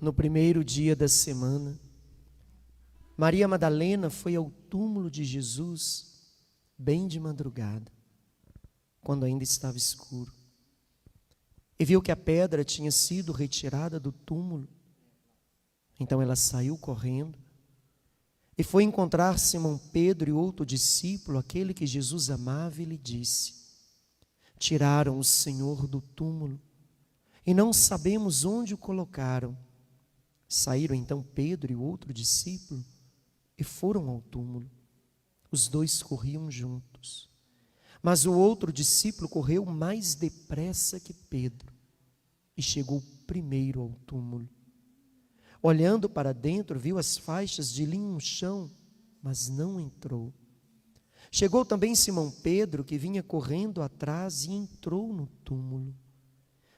No primeiro dia da semana, Maria Madalena foi ao túmulo de Jesus bem de madrugada, quando ainda estava escuro, e viu que a pedra tinha sido retirada do túmulo. Então ela saiu correndo e foi encontrar Simão Pedro e outro discípulo, aquele que Jesus amava, e lhe disse: tiraram o Senhor do túmulo e não sabemos onde o colocaram. Saíram então Pedro e o outro discípulo e foram ao túmulo. Os dois corriam juntos, mas o outro discípulo correu mais depressa que Pedro e chegou primeiro ao túmulo. Olhando para dentro, viu as faixas de linho no chão, mas não entrou. Chegou também Simão Pedro, que vinha correndo atrás, e entrou no túmulo.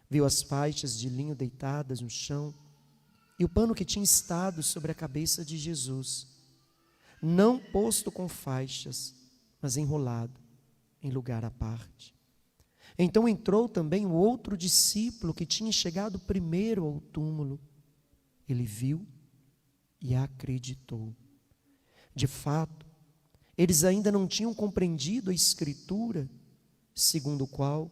Viu as faixas de linho deitadas no chão e o pano que tinha estado sobre a cabeça de Jesus, não posto com faixas, mas enrolado em lugar à parte. Então entrou também o outro discípulo que tinha chegado primeiro ao túmulo. Ele viu e acreditou. De fato, eles ainda não tinham compreendido a Escritura, segundo a qual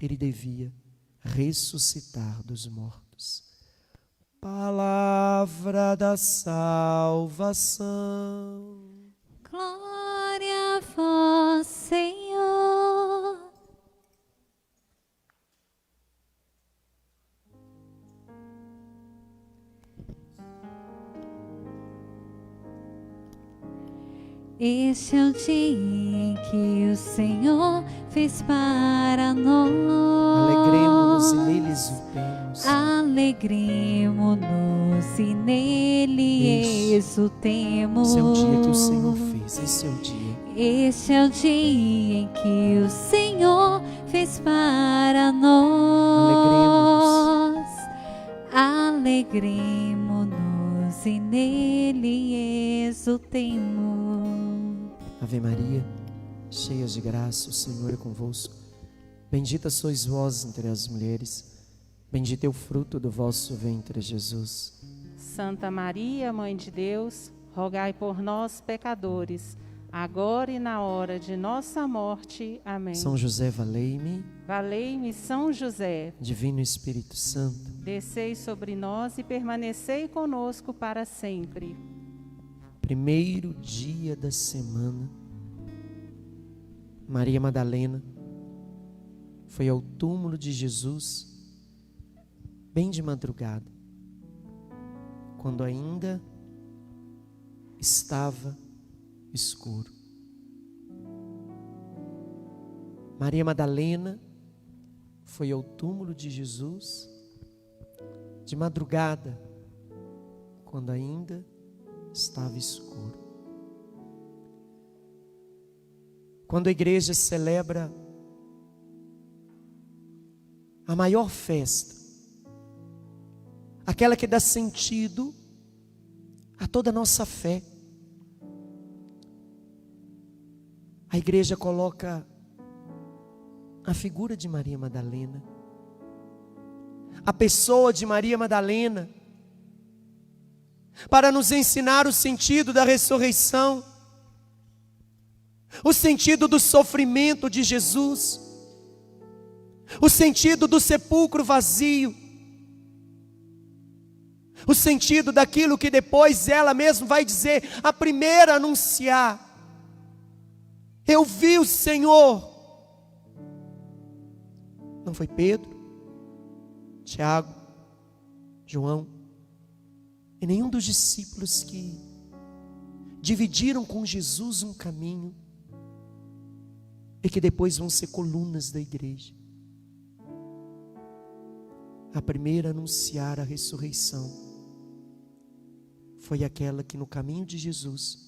ele devia ressuscitar dos mortos. Palavra da salvação. Glória a vós, Senhor. Este é o dia em que o Senhor fez para nós. Alegremos-nos e nele exultemos. Alegremos-nos e nele exultemos. Esse é o dia que o Senhor fez. Esse é o dia. Este é o dia em que o Senhor fez para nós. Alegremos-nos e nele exultemos. Ave Maria, cheia de graça, o Senhor é convosco. Bendita sois vós entre as mulheres, bendito é o fruto do vosso ventre, Jesus. Santa Maria, Mãe de Deus, rogai por nós, pecadores, agora e na hora de nossa morte. Amém. São José, valei-me. Valei-me, São José. Divino Espírito Santo, Descei sobre nós e permanecei conosco para sempre. primeiro dia da semana, Maria Madalena foi ao túmulo de Jesus bem de madrugada, quando ainda estava escuro. Maria Madalena foi ao túmulo de Jesus de madrugada, quando ainda estava escuro. Quando a igreja celebra a maior festa, aquela que dá sentido a toda a nossa fé, a igreja coloca a figura de Maria Madalena, a pessoa de Maria Madalena, para nos ensinar o sentido da ressurreição, o sentido do sofrimento de Jesus, o sentido do sepulcro vazio, o sentido daquilo que depois ela mesma vai dizer, a primeira a anunciar: eu vi o Senhor. Não foi Pedro, Tiago, João e nenhum dos discípulos que dividiram com Jesus um caminho e que depois vão ser colunas da igreja. A primeira a anunciar a ressurreição foi aquela que no caminho de Jesus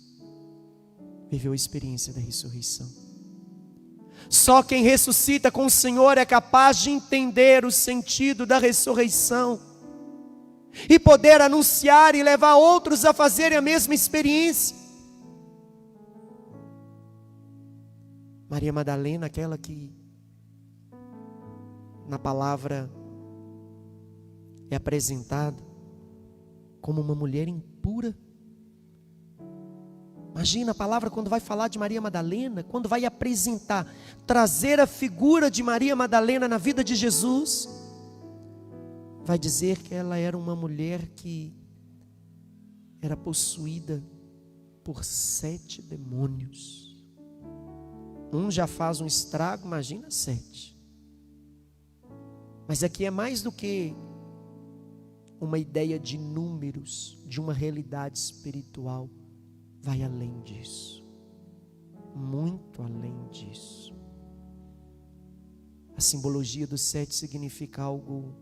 viveu a experiência da ressurreição. Só quem ressuscita com o Senhor é capaz de entender o sentido da ressurreição e poder anunciar e levar outros a fazerem a mesma experiência. Maria Madalena, aquela que na palavra é apresentada como uma mulher impura. Imagina a palavra quando vai falar de Maria Madalena, quando vai apresentar, trazer a figura de Maria Madalena na vida de Jesus, vai dizer que ela era uma mulher que era possuída por 7 demônios. Um já faz um estrago, imagina 7. Mas aqui é mais do que uma ideia de números, de uma realidade espiritual. Vai além disso, muito além disso. A simbologia do 7 significa algo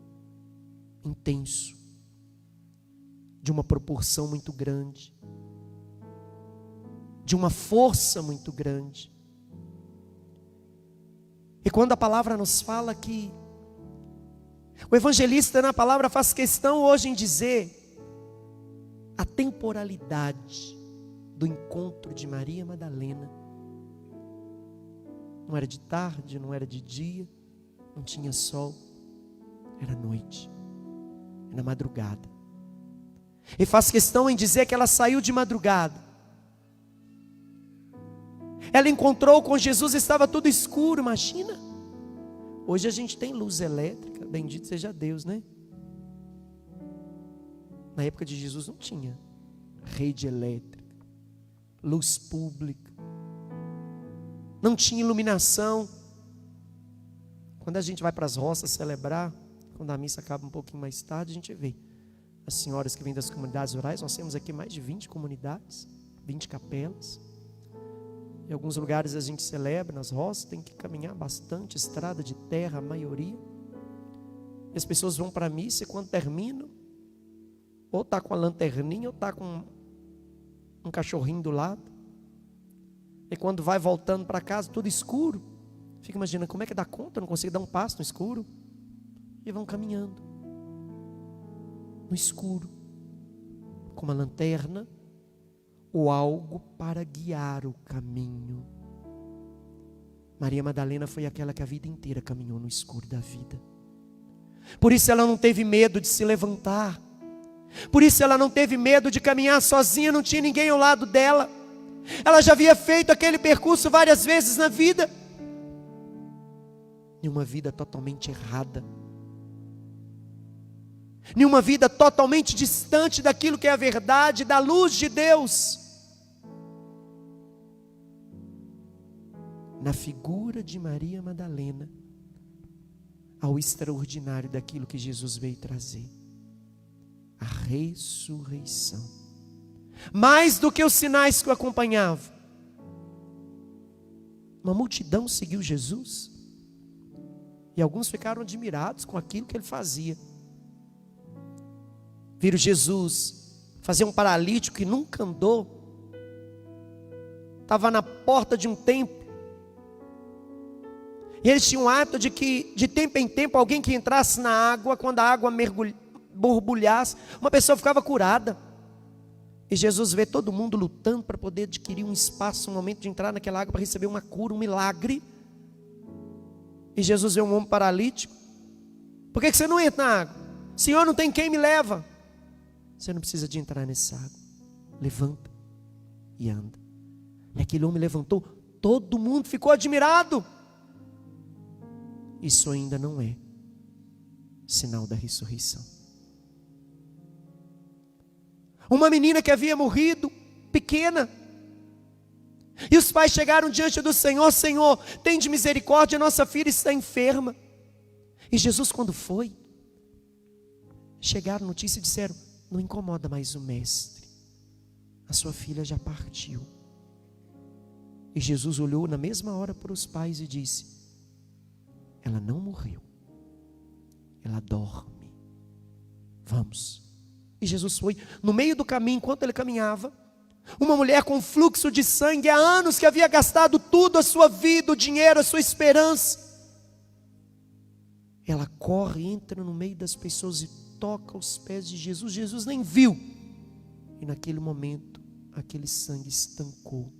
intenso, de uma proporção muito grande, de uma força muito grande. E quando a palavra nos fala que o evangelista na palavra faz questão hoje em dizer a temporalidade do encontro de Maria Madalena. Não era de tarde, não era de dia, não tinha sol, era noite, era madrugada. E faz questão em dizer que ela saiu de madrugada. Ela encontrou com Jesus, estava tudo escuro, imagina. Hoje a gente tem luz elétrica, bendito seja Deus, né? Na época de Jesus não tinha rede elétrica, luz pública, não tinha iluminação. Quando a gente vai para as roças celebrar, quando a missa acaba um pouquinho mais tarde, a gente vê as senhoras que vêm das comunidades rurais. Nós temos aqui mais de 20 comunidades, 20 capelas. Em alguns lugares a gente celebra, nas roças tem que caminhar bastante, estrada de terra, a maioria. E as pessoas vão para a missa e quando terminam, ou está com a lanterninha, ou está com um cachorrinho do lado. E quando vai voltando para casa, tudo escuro. Fica imaginando como é que dá conta, não consigo dar um passo no escuro. E vão caminhando no escuro, com uma lanterna ou algo para guiar o caminho. Maria Madalena foi aquela que a vida inteira caminhou no escuro da vida. Por isso ela não teve medo de se levantar. Por isso ela não teve medo de caminhar sozinha, não tinha ninguém ao lado dela. Ela já havia feito aquele percurso várias vezes na vida. Em uma vida totalmente errada. Em uma vida totalmente distante daquilo que é a verdade, da luz de Deus. Na figura de Maria Madalena, ao extraordinário daquilo que Jesus veio trazer. A ressurreição. Mais do que os sinais que o acompanhavam. Uma multidão seguiu Jesus. E alguns ficaram admirados com aquilo que ele fazia. Viram Jesus fazer um paralítico que nunca andou. Estava na porta de um templo. E eles tinham o hábito de que, de tempo em tempo, alguém que entrasse na água, quando a água borbulhasse, uma pessoa ficava curada. E Jesus vê todo mundo lutando para poder adquirir um espaço, um momento de entrar naquela água para receber uma cura, um milagre. E Jesus vê um homem paralítico. Por que você não entra na água? Senhor, não tem quem me leva. Você não precisa de entrar nessa água. Levanta e anda. E aquele homem levantou, todo mundo ficou admirado. Isso ainda não é sinal da ressurreição. Uma menina que havia morrido, pequena, e os pais chegaram diante do Senhor: Senhor, tem de misericórdia, nossa filha está enferma. E Jesus, quando foi, chegaram notícia e disseram: não incomoda mais o mestre, a sua filha já partiu. E Jesus olhou na mesma hora para os pais e disse: ela não morreu, ela dorme, vamos. E Jesus foi. No meio do caminho, enquanto ele caminhava, uma mulher com fluxo de sangue há anos, que havia gastado tudo, a sua vida, o dinheiro, a sua esperança, ela corre, entra no meio das pessoas e toca os pés de Jesus. Jesus nem viu. E naquele momento, aquele sangue estancou.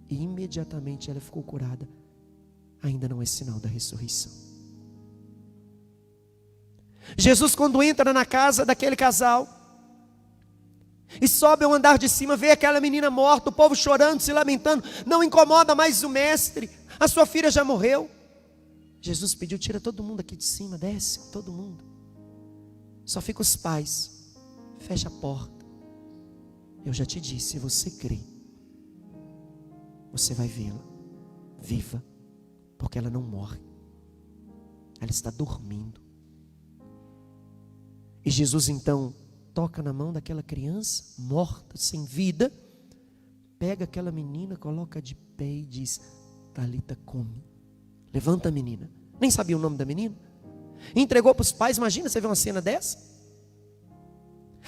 E imediatamente ela ficou curada. Ainda não é sinal da ressurreição. Jesus, quando entra na casa daquele casal, E sobe ao andar de cima, vê aquela menina morta, o povo chorando, se lamentando. Não incomoda mais o mestre, a sua filha já morreu. Jesus pediu: tira todo mundo aqui de cima, desce todo mundo. Só fica os pais, fecha a porta. Eu já te disse, se você crê, você vai vê-la viva, porque ela não morre, ela está dormindo. E Jesus então toca na mão daquela criança morta, sem vida, pega aquela menina, coloca de pé e diz: Talita cumi, levanta a menina. Nem sabia o nome da menina, entregou para os pais. Imagina você ver uma cena dessa,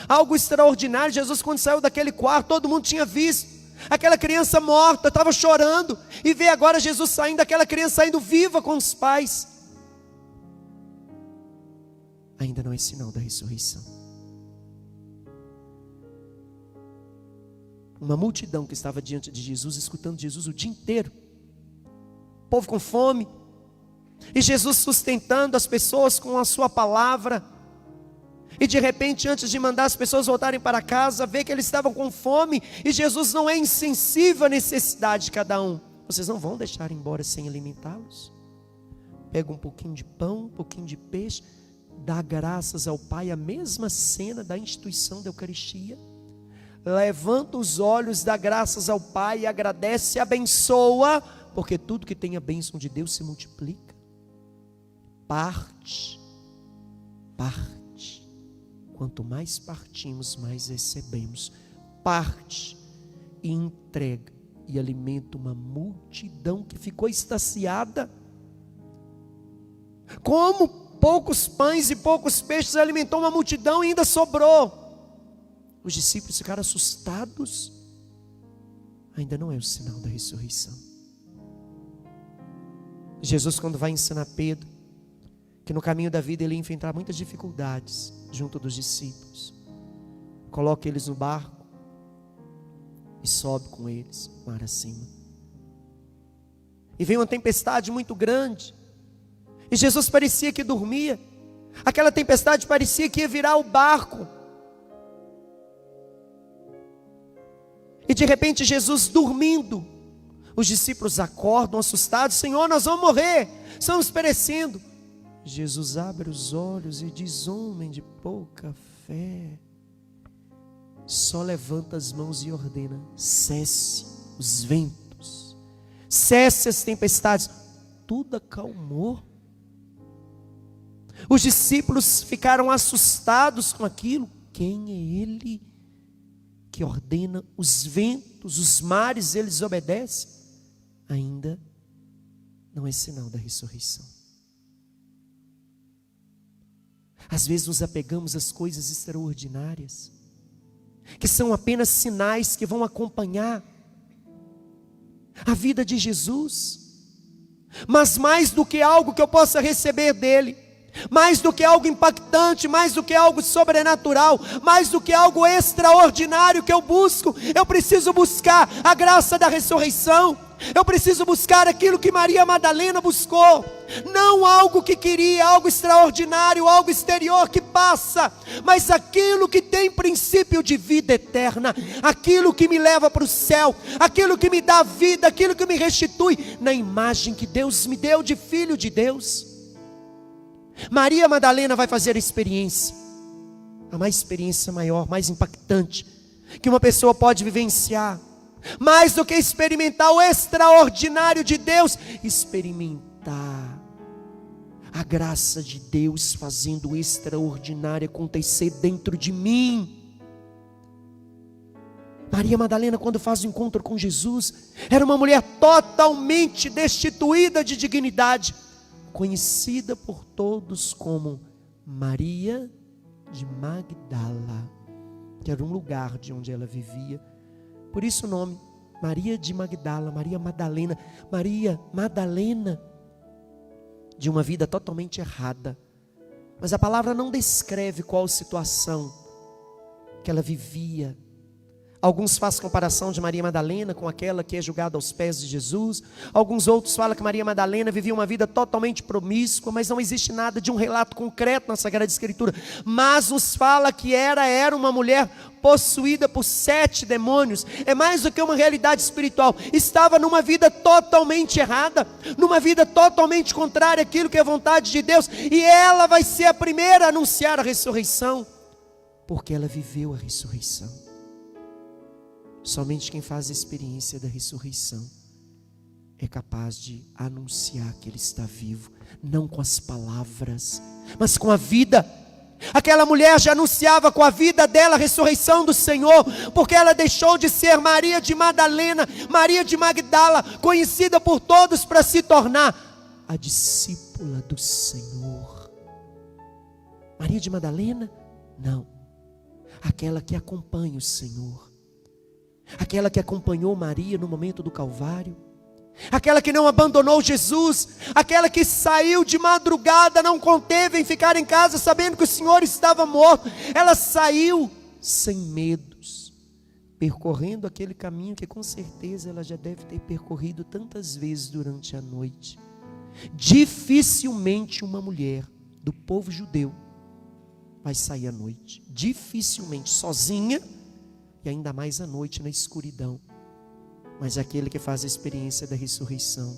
algo extraordinário. Jesus, quando saiu daquele quarto, todo mundo tinha visto aquela criança morta, estava chorando, e vê agora Jesus saindo, aquela criança saindo viva com os pais. Ainda não é sinal da ressurreição. Uma multidão que estava diante de Jesus, escutando Jesus o dia inteiro, povo com fome, e Jesus sustentando as pessoas com a sua palavra. E de repente, antes de mandar as pessoas voltarem para casa, vê que eles estavam com fome, e Jesus não é insensível à necessidade de cada um. Vocês não vão deixar embora sem alimentá-los? Pega um pouquinho de pão, um pouquinho de peixe, dá graças ao Pai, a mesma cena da instituição da Eucaristia. Levanta os olhos, dá graças ao Pai, agradece, abençoa, porque tudo que tem a bênção de Deus se multiplica. Parte. Quanto mais partimos, mais recebemos. Parte e entrega e alimenta uma multidão que ficou extasiada. Como poucos pães e poucos peixes alimentou uma multidão e ainda sobrou. Os discípulos ficaram assustados. Ainda não é o sinal da ressurreição. Jesus, quando vai ensinar Pedro que no caminho da vida ele ia enfrentar muitas dificuldades junto dos discípulos, coloca eles no barco e sobe com eles mar acima. E veio uma tempestade muito grande, e Jesus parecia que dormia. Aquela tempestade parecia que ia virar o barco. E de repente Jesus dormindo, os discípulos acordam assustados: Senhor, nós vamos morrer, estamos perecendo. Jesus abre os olhos e diz: homem de pouca fé. Só levanta as mãos e ordena: cesse os ventos, cesse as tempestades. Tudo acalmou. Os discípulos ficaram assustados com aquilo. Quem é ele que ordena os ventos, os mares, eles obedecem? Ainda não é sinal da ressurreição. Às vezes nos apegamos às coisas extraordinárias, que são apenas sinais que vão acompanhar a vida de Jesus. Mas mais do que algo que eu possa receber dele, mais do que algo impactante, mais do que algo sobrenatural, mais do que algo extraordinário que eu busco, eu preciso buscar a graça da ressurreição. Eu preciso buscar aquilo que Maria Madalena buscou. Não algo que queria, algo extraordinário, algo exterior que passa, mas aquilo que tem princípio de vida eterna, aquilo que me leva para o céu, aquilo que me dá vida, aquilo que me restitui na imagem que Deus me deu de filho de Deus. Maria Madalena vai fazer a experiência, a mais experiência maior, mais impactante que uma pessoa pode vivenciar. Mais do que experimentar o extraordinário de Deus, experimentar a graça de Deus fazendo o extraordinário acontecer dentro de mim. Maria Madalena, quando faz o encontro com Jesus, era uma mulher totalmente destituída de dignidade, conhecida por todos como Maria de Magdala, que era um lugar de onde ela vivia. Por isso o nome, Maria de Magdala, Maria Madalena. Maria Madalena, de uma vida totalmente errada. Mas a palavra não descreve qual situação que ela vivia. Alguns fazem comparação de Maria Madalena com aquela que é julgada aos pés de Jesus. Alguns outros falam que Maria Madalena vivia uma vida totalmente promíscua, mas não existe nada de um relato concreto na Sagrada Escritura. Mas nos fala que era uma mulher possuída por 7 demônios, é mais do que uma realidade espiritual. Estava numa vida totalmente errada, numa vida totalmente contrária àquilo que é a vontade de Deus, e ela vai ser a primeira a anunciar a ressurreição, porque ela viveu a ressurreição. Somente quem faz a experiência da ressurreição é capaz de anunciar que Ele está vivo, não com as palavras, mas com a vida. Aquela mulher já anunciava com a vida dela a ressurreição do Senhor, porque ela deixou de ser Maria de Madalena, Maria de Magdala, conhecida por todos, para se tornar a discípula do Senhor. Maria de Madalena? Não. Aquela que acompanha o Senhor, aquela que acompanhou Maria no momento do Calvário, aquela que não abandonou Jesus, aquela que saiu de madrugada, não conteve em ficar em casa sabendo que o Senhor estava morto. Ela saiu sem medos, percorrendo aquele caminho que com certeza ela já deve ter percorrido tantas vezes durante a noite. Dificilmente uma mulher do povo judeu vai sair à noite, dificilmente, sozinha, e ainda mais à noite na escuridão. Mas aquele que faz a experiência da ressurreição,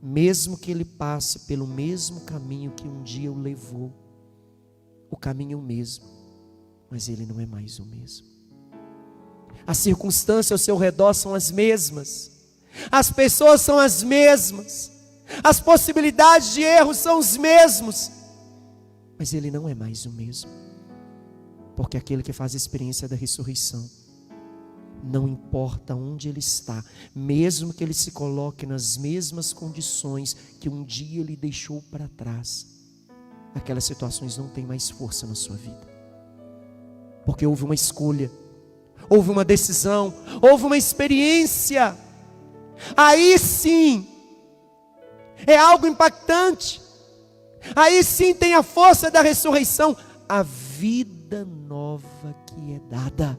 mesmo que ele passe pelo mesmo caminho que um dia o levou, o caminho é o mesmo, mas ele não é mais o mesmo. As circunstâncias ao seu redor são as mesmas, as pessoas são as mesmas, as possibilidades de erro são os mesmos, mas ele não é mais o mesmo, porque aquele que faz a experiência da ressurreição, não importa onde ele está, mesmo que ele se coloque nas mesmas condições que um dia ele deixou para trás, aquelas situações não têm mais força na sua vida, porque houve uma escolha, houve uma decisão, houve uma experiência. Aí sim é algo impactante, aí sim tem a força da ressurreição, a vida nova que é dada.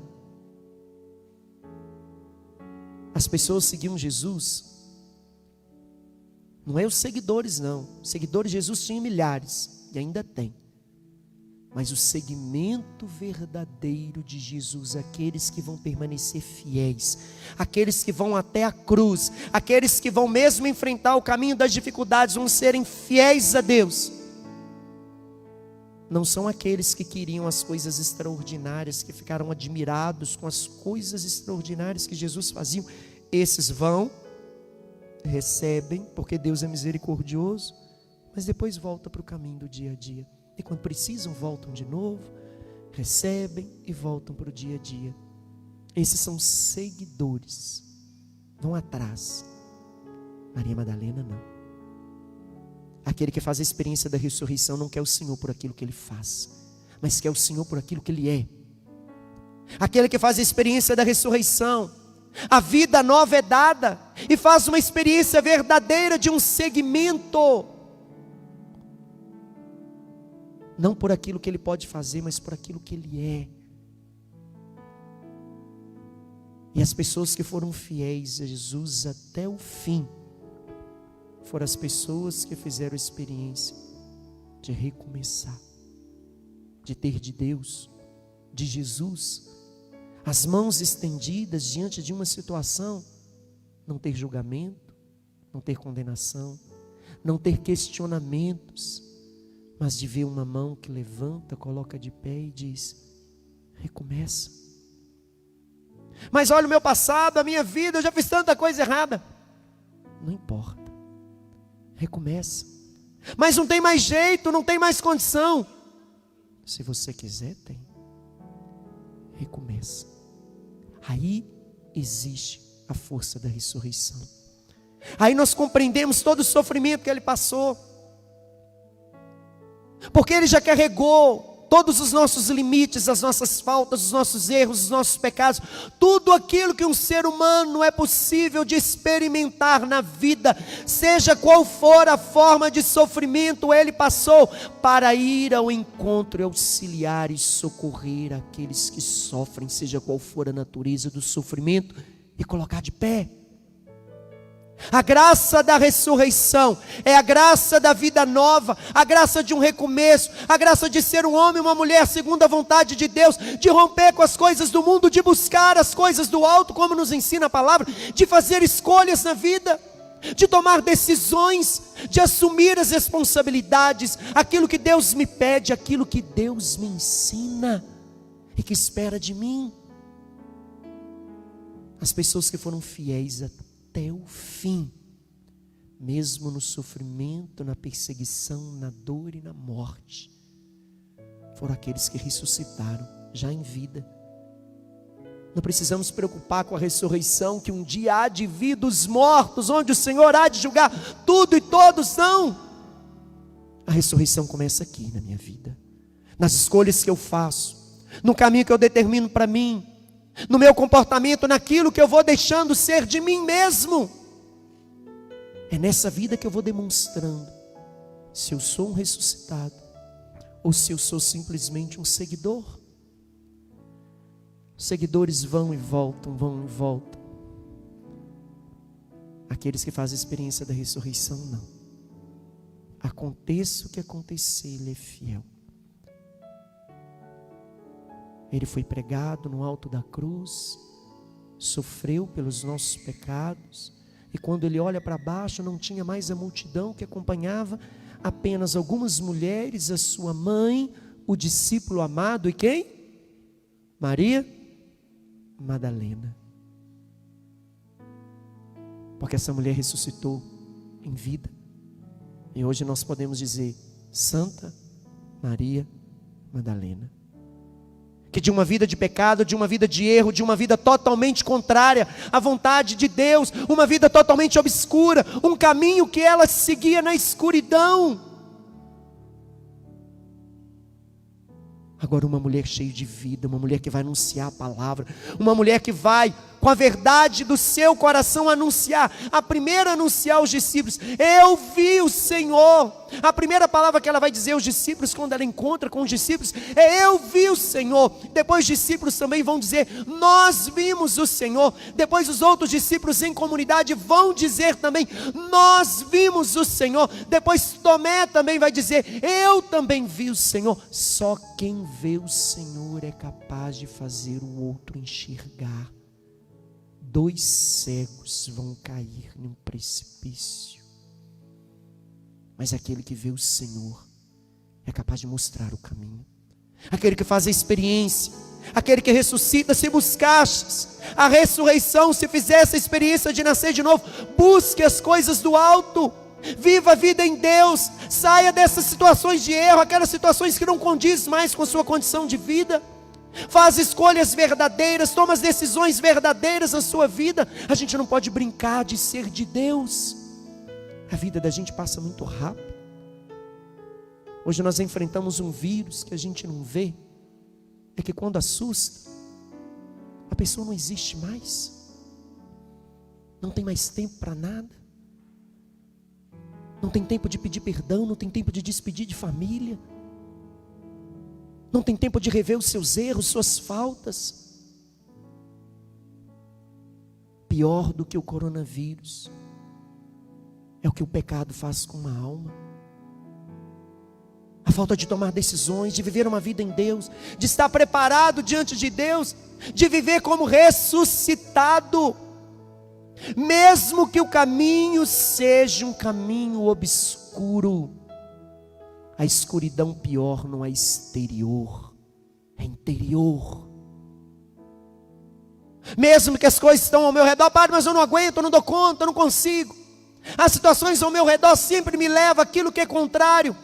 As pessoas seguiam Jesus, não é os seguidores não, seguidores de Jesus tinha milhares, e ainda tem, mas o segmento verdadeiro de Jesus, aqueles que vão permanecer fiéis, aqueles que vão até a cruz, aqueles que vão mesmo enfrentar o caminho das dificuldades, vão serem fiéis a Deus, não são aqueles que queriam as coisas extraordinárias, que ficaram admirados com as coisas extraordinárias que Jesus fazia. Esses vão, recebem, porque Deus é misericordioso, mas depois volta para o caminho do dia a dia. E quando precisam, voltam de novo, recebem e voltam para o dia a dia. Esses são seguidores, vão atrás. Maria Madalena não. Aquele que faz a experiência da ressurreição não quer o Senhor por aquilo que Ele faz, mas quer o Senhor por aquilo que Ele é. Aquele que faz a experiência da ressurreição, a vida nova é dada, e faz uma experiência verdadeira de um segmento, não por aquilo que Ele pode fazer, mas por aquilo que Ele é. E as pessoas que foram fiéis a Jesus até o fim, foram as pessoas que fizeram a experiência de recomeçar, de ter de Deus, de Jesus, as mãos estendidas diante de uma situação, não ter julgamento, não ter condenação, não ter questionamentos, mas de ver uma mão que levanta, coloca de pé e diz: recomeça. Mas olha o meu passado, a minha vida, eu já fiz tanta coisa errada. Não importa. Recomeça. Mas não tem mais jeito, não tem mais condição. Se você quiser, tem. Recomeça. Aí existe a força da ressurreição. Aí nós compreendemos todo o sofrimento que Ele passou, porque Ele já carregou todos os nossos limites, as nossas faltas, os nossos erros, os nossos pecados, tudo aquilo que um ser humano é possível de experimentar na vida, seja qual for a forma de sofrimento, Ele passou para ir ao encontro e auxiliar e socorrer aqueles que sofrem, seja qual for a natureza do sofrimento, e colocar de pé. A graça da ressurreição é a graça da vida nova, a graça de um recomeço, a graça de ser um homem e uma mulher segundo a vontade de Deus, de romper com as coisas do mundo, de buscar as coisas do alto, como nos ensina a palavra, de fazer escolhas na vida, de tomar decisões, de assumir as responsabilidades, aquilo que Deus me pede, aquilo que Deus me ensina e que espera de mim. As pessoas que foram fiéis até o fim, mesmo no sofrimento, na perseguição, na dor e na morte, foram aqueles que ressuscitaram já em vida. Não precisamos preocupar com a ressurreição, que um dia há de vir dos mortos, onde o Senhor há de julgar tudo e todos. Não, a ressurreição começa aqui na minha vida, nas escolhas que eu faço, no caminho que eu determino para mim, no meu comportamento, naquilo que eu vou deixando ser de mim mesmo. É nessa vida que eu vou demonstrando se eu sou um ressuscitado ou se eu sou simplesmente um seguidor. Os seguidores vão e voltam, vão e voltam. Aqueles que fazem a experiência da ressurreição, não. Aconteça o que acontecer, Ele é fiel. Ele foi pregado no alto da cruz, sofreu pelos nossos pecados, e quando Ele olha para baixo, não tinha mais a multidão que acompanhava, apenas algumas mulheres, a sua mãe, o discípulo amado, e quem? Maria Madalena. Porque essa mulher ressuscitou em vida, e hoje nós podemos dizer, Santa Maria Madalena, que de uma vida de pecado, de uma vida de erro, de uma vida totalmente contrária à vontade de Deus, uma vida totalmente obscura, um caminho que ela seguia na escuridão, agora uma mulher cheia de vida, uma mulher que vai anunciar a palavra, uma mulher que vai com a verdade do seu coração anunciar, a primeira anunciar aos discípulos, eu vi o Senhor. A primeira palavra que ela vai dizer aos discípulos, quando ela encontra com os discípulos, é eu vi o Senhor. Depois os discípulos também vão dizer, nós vimos o Senhor. Depois os outros discípulos em comunidade vão dizer também, nós vimos o Senhor. Depois Tomé também vai dizer, eu também vi o Senhor. Só quem vê o Senhor é capaz de fazer o outro enxergar. 2 cegos vão cair num precipício, mas aquele que vê o Senhor é capaz de mostrar o caminho. Aquele que faz a experiência, aquele que ressuscita, se buscastes a ressurreição, se fizesse a experiência de nascer de novo, busque as coisas do alto, viva a vida em Deus, saia dessas situações de erro, aquelas situações que não condizem mais com a sua condição de vida. Faz escolhas verdadeiras, toma as decisões verdadeiras na sua vida. A gente não pode brincar de ser de Deus. A vida da gente passa muito rápido. Hoje nós enfrentamos um vírus que a gente não vê. É que quando assusta, a pessoa não existe mais. Não tem mais tempo para nada. Não tem tempo de pedir perdão, não tem tempo de despedir de família. Não tem tempo de rever os seus erros, suas faltas. Pior do que o coronavírus é o que o pecado faz com uma alma. A falta de tomar decisões, de viver uma vida em Deus, de estar preparado diante de Deus, de viver como ressuscitado. Mesmo que o caminho seja um caminho obscuro, a escuridão pior não é exterior, é interior. Mesmo que as coisas estão ao meu redor, Padre, mas eu não aguento, eu não dou conta, eu não consigo. As situações ao meu redor sempre me levam àquilo que é contrário.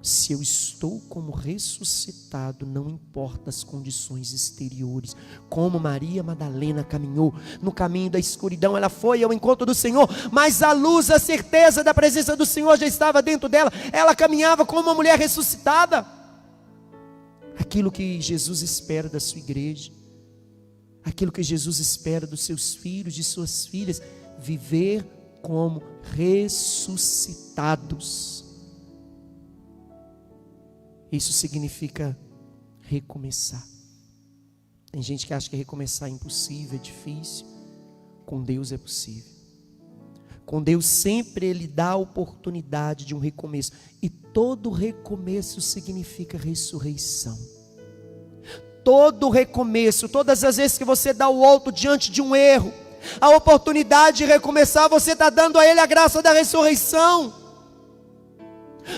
Se eu estou como ressuscitado, não importa as condições exteriores. Como Maria Madalena caminhou no caminho da escuridão, ela foi ao encontro do Senhor, mas a luz, a certeza da presença do Senhor já estava dentro dela. Ela caminhava como uma mulher ressuscitada. Aquilo que Jesus espera da sua igreja, aquilo que Jesus espera dos seus filhos, de suas filhas, viver como ressuscitados. Isso significa recomeçar. Tem gente que acha que recomeçar é impossível, é difícil. Com Deus é possível. Com Deus sempre Ele dá a oportunidade de um recomeço. E todo recomeço significa ressurreição. Todo recomeço, todas as vezes que você dá o alto diante de um erro, a oportunidade de recomeçar, você está dando a Ele a graça da ressurreição.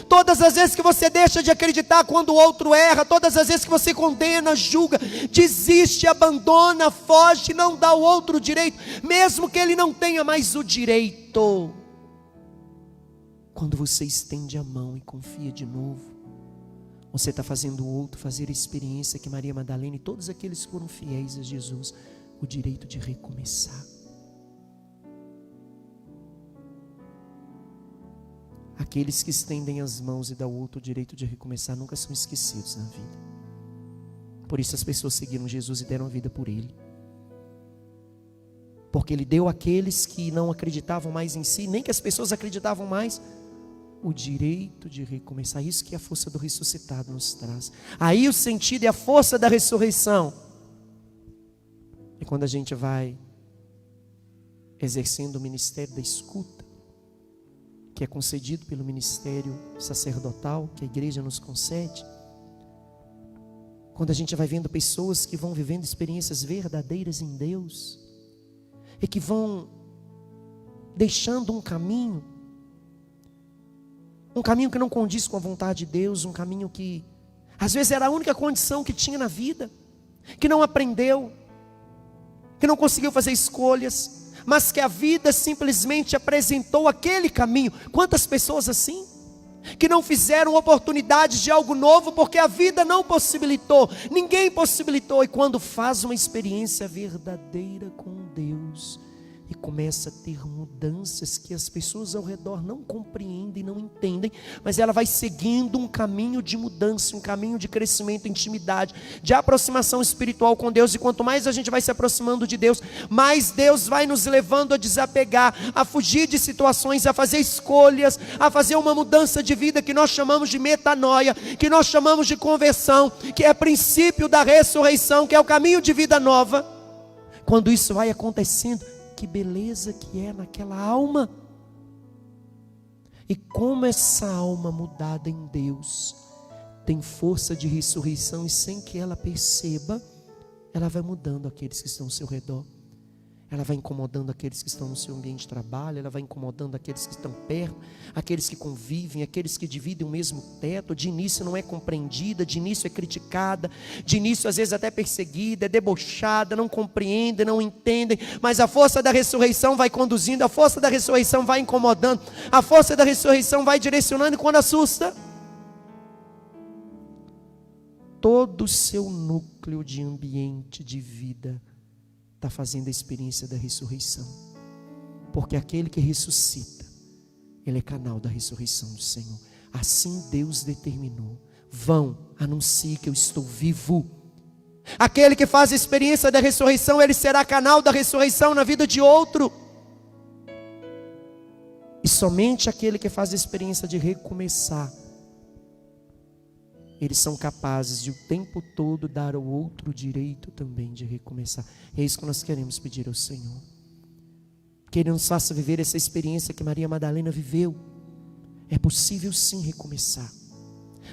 Todas as vezes que você deixa de acreditar quando o outro erra, todas as vezes que você condena, julga, desiste, abandona, foge, não dá ao outro direito, mesmo que ele não tenha mais o direito. Quando você estende a mão e confia de novo, você está fazendo o outro fazer a experiência que Maria Madalena e todos aqueles que foram fiéis a Jesus, o direito de recomeçar. Aqueles que estendem as mãos e dão ao outro o direito de recomeçar nunca são esquecidos na vida. Por isso as pessoas seguiram Jesus e deram a vida por Ele. Porque Ele deu àqueles que não acreditavam mais em si, nem que as pessoas acreditavam mais, o direito de recomeçar. Isso que a força do ressuscitado nos traz. Aí o sentido e a força da ressurreição é quando a gente vai exercendo o ministério da escuta, que é concedido pelo ministério sacerdotal, que a igreja nos concede. Quando a gente vai vendo pessoas que vão vivendo experiências verdadeiras em Deus, e que vão deixando um caminho que não condiz com a vontade de Deus, um caminho que às vezes era a única condição que tinha na vida, que não aprendeu, que não conseguiu fazer escolhas, mas que a vida simplesmente apresentou aquele caminho. Quantas pessoas assim, que não fizeram oportunidades de algo novo, porque a vida não possibilitou, ninguém possibilitou, e quando faz uma experiência verdadeira com Deus, e começa a ter mudanças que as pessoas ao redor não compreendem, não entendem, mas ela vai seguindo um caminho de mudança, um caminho de crescimento, intimidade, de aproximação espiritual com Deus. E quanto mais a gente vai se aproximando de Deus, mais Deus vai nos levando a desapegar, a fugir de situações, a fazer escolhas, a fazer uma mudança de vida que nós chamamos de metanoia, que nós chamamos de conversão, que é princípio da ressurreição, que é o caminho de vida nova. Quando isso vai acontecendo, que beleza que é naquela alma. E como essa alma mudada em Deus tem força de ressurreição, e sem que ela perceba, ela vai mudando aqueles que estão ao seu redor. Ela vai incomodando aqueles que estão no seu ambiente de trabalho, ela vai incomodando aqueles que estão perto, aqueles que convivem, aqueles que dividem o mesmo teto. De início não é compreendida, de início é criticada, de início às vezes até perseguida, é debochada, não compreendem, não entendem, mas a força da ressurreição vai conduzindo, a força da ressurreição vai incomodando, a força da ressurreição vai direcionando, e quando assusta, todo o seu núcleo de ambiente de vida está fazendo a experiência da ressurreição, porque aquele que ressuscita, ele é canal da ressurreição do Senhor. Assim Deus determinou. Vão, anuncie que eu estou vivo. Aquele que faz a experiência da ressurreição, ele será canal da ressurreição na vida de outro. E somente aquele que faz a experiência de recomeçar, eles são capazes de o tempo todo dar ao outro direito também de recomeçar. É isso que nós queremos pedir ao Senhor, que Ele nos faça viver essa experiência que Maria Madalena viveu. É possível sim recomeçar.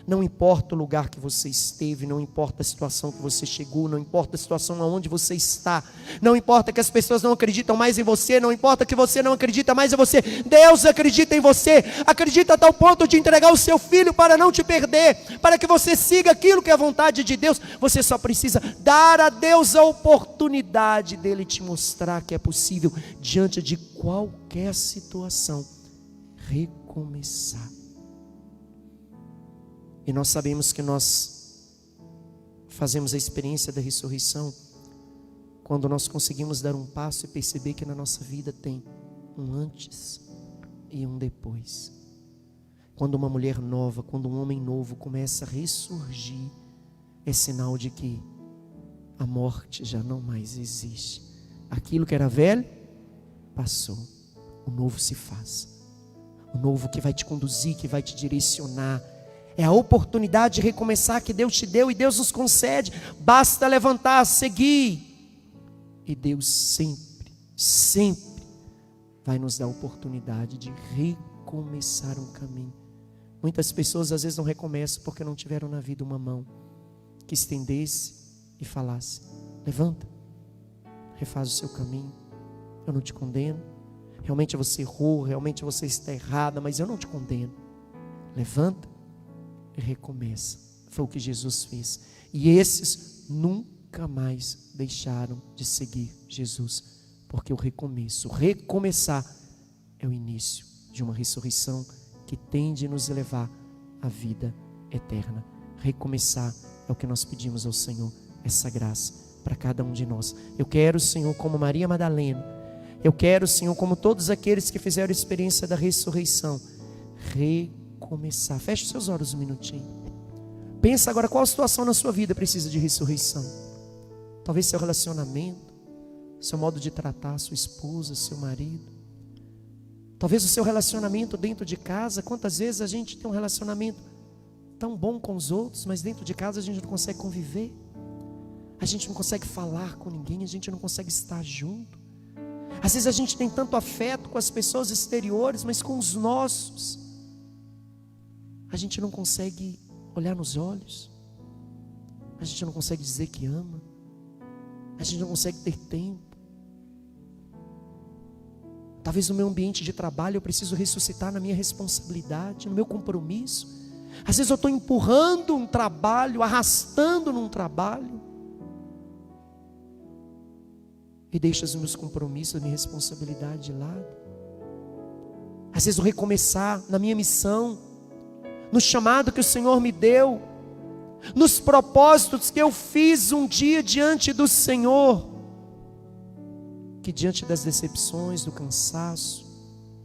Não importa o lugar que você esteve, não importa a situação que você chegou, não importa a situação aonde você está, não importa que as pessoas não acreditam mais em você, não importa que você não acredita mais em você, Deus acredita em você, acredita a tal ponto de entregar o seu filho para não te perder, para que você siga aquilo que é a vontade de Deus. Você só precisa dar a Deus a oportunidade dele te mostrar que é possível, diante de qualquer situação, recomeçar. E nós sabemos que nós fazemos a experiência da ressurreição quando nós conseguimos dar um passo e perceber que na nossa vida tem um antes e um depois. Quando uma mulher nova, quando um homem novo começa a ressurgir, é sinal de que a morte já não mais existe. Aquilo que era velho, passou. O novo se faz. O novo que vai te conduzir, que vai te direcionar. É a oportunidade de recomeçar que Deus te deu e Deus nos concede. Basta levantar, seguir. E Deus sempre sempre vai nos dar a oportunidade de recomeçar um caminho. Muitas pessoas às vezes não recomeçam porque não tiveram na vida uma mão que estendesse e falasse: levanta, refaz o seu caminho, eu não te condeno, realmente você errou, realmente você está errada, mas eu não te condeno, levanta e recomeça. Foi o que Jesus fez, e esses nunca mais deixaram de seguir Jesus, porque o recomeçar é o início de uma ressurreição que tende a nos levar à vida eterna. Recomeçar é o que nós pedimos ao Senhor, essa graça para cada um de nós. Eu quero, Senhor, como Maria Madalena, eu quero, Senhor, como todos aqueles que fizeram a experiência da ressurreição, recomeçar. Feche os seus olhos um minutinho. Pensa agora qual situação na sua vida precisa de ressurreição. Talvez seu relacionamento, seu modo de tratar a sua esposa, seu marido. Talvez o seu relacionamento dentro de casa. Quantas vezes a gente tem um relacionamento tão bom com os outros, mas dentro de casa a gente não consegue conviver, a gente não consegue falar com ninguém, a gente não consegue estar junto. Às vezes a gente tem tanto afeto com as pessoas exteriores, mas com os nossos a gente não consegue olhar nos olhos, a gente não consegue dizer que ama, a gente não consegue ter tempo. Talvez no meu ambiente de trabalho eu preciso ressuscitar na minha responsabilidade, no meu compromisso. Às vezes eu estou empurrando um trabalho, arrastando num trabalho, e deixo os meus compromissos, a minha responsabilidade de lado. Às vezes eu recomeçar na minha missão, no chamado que o Senhor me deu, nos propósitos que eu fiz um dia diante do Senhor, que diante das decepções, do cansaço,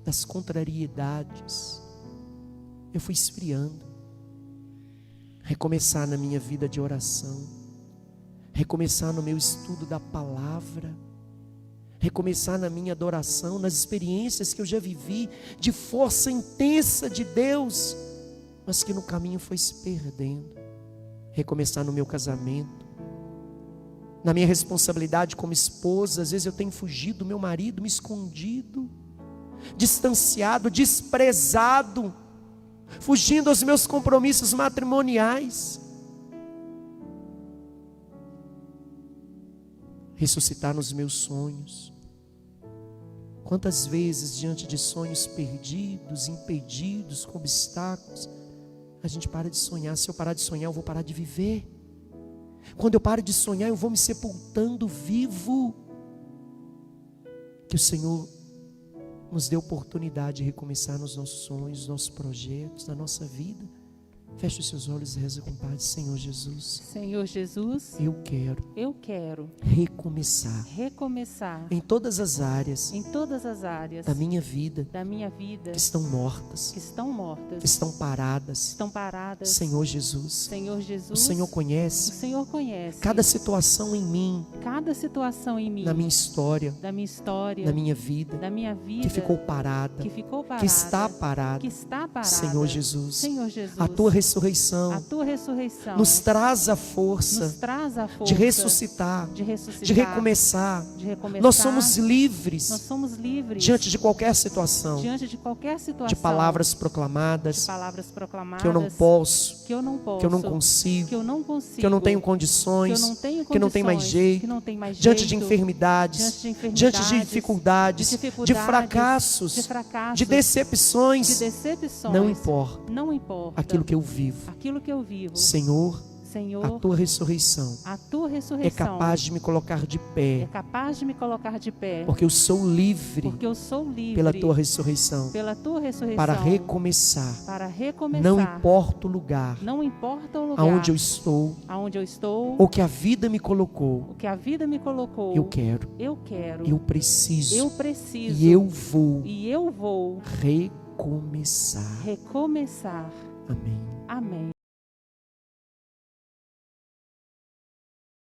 das contrariedades, eu fui esfriando. Recomeçar na minha vida de oração, recomeçar no meu estudo da palavra, recomeçar na minha adoração, nas experiências que eu já vivi de força intensa de Deus, mas que no caminho foi se perdendo. Recomeçar no meu casamento, na minha responsabilidade como esposa. Às vezes eu tenho fugido do meu marido, me escondido, distanciado, desprezado, fugindo aos meus compromissos matrimoniais. Ressuscitar nos meus sonhos. Quantas vezes diante de sonhos perdidos, impedidos, com obstáculos, a gente para de sonhar. Se eu parar de sonhar, eu vou parar de viver. Quando eu paro de sonhar, eu vou me sepultando vivo. Que o Senhor nos dê oportunidade de recomeçar nos nossos sonhos, nos nossos projetos, na nossa vida. Feche os seus olhos e reza com Pai. Senhor Jesus, Senhor Jesus, eu quero recomeçar em todas as áreas da minha vida que estão mortas, que estão paradas. Senhor Jesus, o Senhor conhece cada situação em mim, na minha história, na minha vida, que ficou parada, que está parada. Senhor Jesus, a tua ressurreição nos traz a força de ressuscitar, de recomeçar. Nós somos livres diante de qualquer situação, de palavras proclamadas, que eu não posso, que eu não consigo, que eu não tenho condições, que não tem mais jeito, diante de enfermidades, diante de dificuldades, de fracassos, de decepções. Não importa aquilo que eu vivo. Senhor, a tua ressurreição é capaz de me colocar de pé, porque eu sou livre pela tua ressurreição, para recomeçar. Não importa o lugar aonde eu estou, ou que a vida me colocou, eu quero, eu preciso, e eu vou recomeçar. Amém.